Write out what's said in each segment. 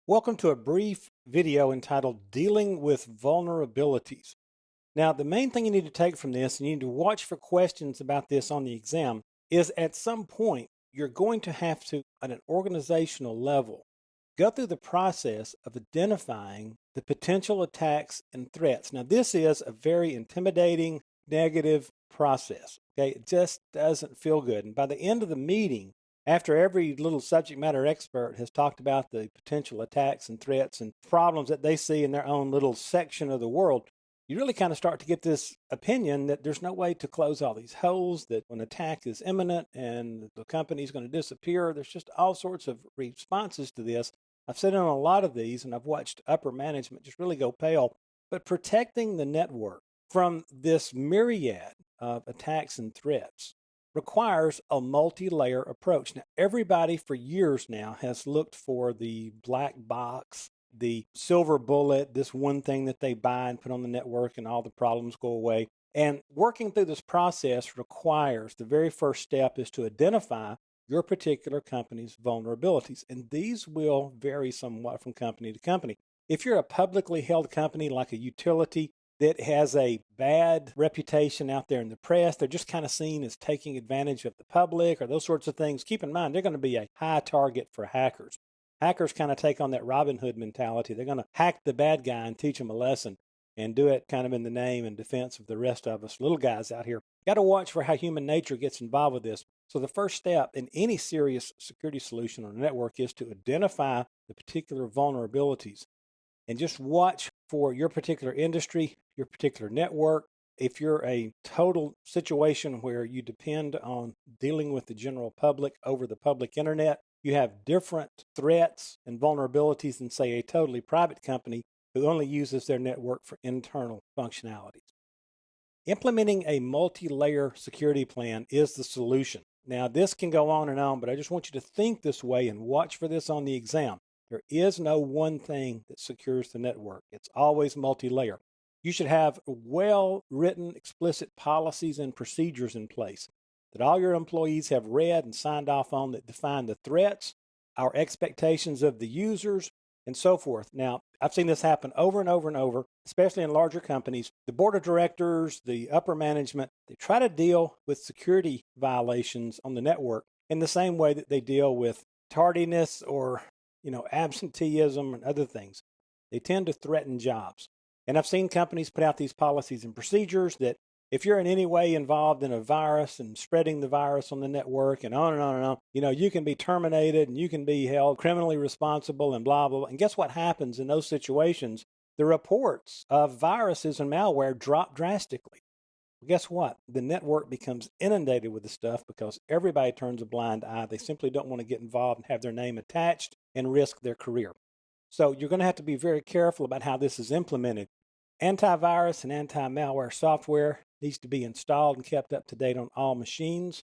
Welcome to a brief video entitled Dealing with Vulnerabilities. Now, the main thing you need to take from this, and you need to watch for questions about this on the exam, is at some point you're going to have to, at an organizational level, go through the process of identifying the potential attacks and threats. Now, this is a very intimidating, negative process. Okay, it just doesn't feel good. And by the end of the meeting, after every little subject matter expert has talked about the potential attacks and threats and problems that they see in their own little section of the world, you really kind of start to get this opinion that there's no way to close all these holes, that an attack is imminent and the company is going to disappear. There's just all sorts of responses to this. I've sat in on a lot of these and I've watched upper management just really go pale. But protecting the network from this myriad of attacks and threats requires a multi-layer approach. Now, everybody for years now has looked for the black box, the silver bullet, this one thing that they buy and put on the network and all the problems go away. And working through this process requires the very first step is to identify your particular company's vulnerabilities. And these will vary somewhat from company to company. If you're a publicly held company like a utility that has a bad reputation out there in the press, they're just kind of seen as taking advantage of the public or those sorts of things. Keep in mind, they're going to be a high target for hackers. Hackers kind of take on that Robin Hood mentality. They're going to hack the bad guy and teach him a lesson and do it kind of in the name and defense of the rest of us little guys out here. Got to watch for how human nature gets involved with this. So the first step in any serious security solution on a network is to identify the particular vulnerabilities and just watch for your particular industry, your particular network. If you're a total situation where you depend on dealing with the general public over the public internet, you have different threats and vulnerabilities than, say, a totally private company who only uses their network for internal functionalities. Implementing a multi-layer security plan is the solution. Now, this can go on, but I just want you to think this way and watch for this on the exam. There is no one thing that secures the network. It's always multi-layer. You should have well-written, explicit policies and procedures in place that all your employees have read and signed off on that define the threats, our expectations of the users, and so forth. Now, I've seen this happen over and over and over, especially in larger companies. The board of directors, the upper management, they try to deal with security violations on the network in the same way that they deal with tardiness or absenteeism and other things. They tend to threaten jobs. And I've seen companies put out these policies and procedures that if you're in any way involved in a virus and spreading the virus on the network and on and on and on, you can be terminated and you can be held criminally responsible and blah, blah, blah. And guess what happens in those situations? The reports of viruses and malware drop drastically. Well, guess what? The network becomes inundated with the stuff because everybody turns a blind eye. They simply don't want to get involved and have their name attached and risk their career. So you're going to have to be very careful about how this is implemented. Antivirus and anti-malware software needs to be installed and kept up to date on all machines.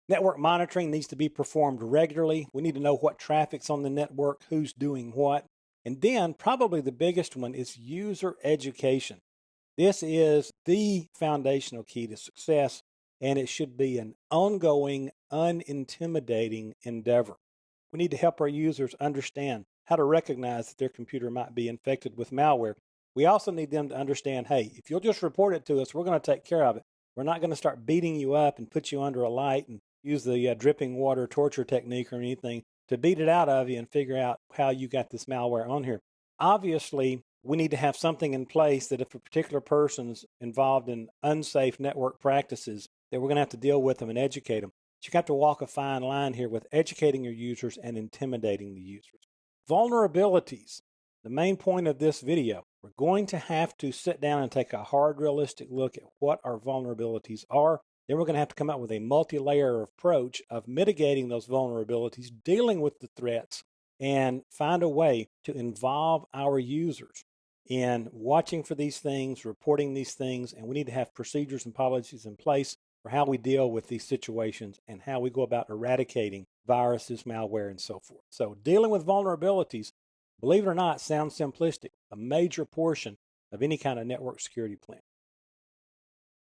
Network monitoring needs to be performed regularly. We need to know what traffic's on the network, who's doing what. And then probably the biggest one is user education. This is the foundational key to success, and it should be an ongoing, unintimidating endeavor. We need to help our users understand how to recognize that their computer might be infected with malware. We also need them to understand, hey, if you'll just report it to us, we're going to take care of it. We're not going to start beating you up and put you under a light and use the dripping water torture technique or anything to beat it out of you and figure out how you got this malware on here. Obviously, we need to have something in place that if a particular person's involved in unsafe network practices, that we're going to have to deal with them and educate them. But you have to walk a fine line here with educating your users and intimidating the users. Vulnerabilities. The main point of this video, we're going to have to sit down and take a hard, realistic look at what our vulnerabilities are. Then we're going to have to come up with a multi-layer approach of mitigating those vulnerabilities, dealing with the threats, and find a way to involve our users in watching for these things, reporting these things, and we need to have procedures and policies in place for how we deal with these situations and how we go about eradicating viruses, malware, and so forth. So dealing with vulnerabilities, believe it or not, sounds simplistic. A major portion of any kind of network security plan.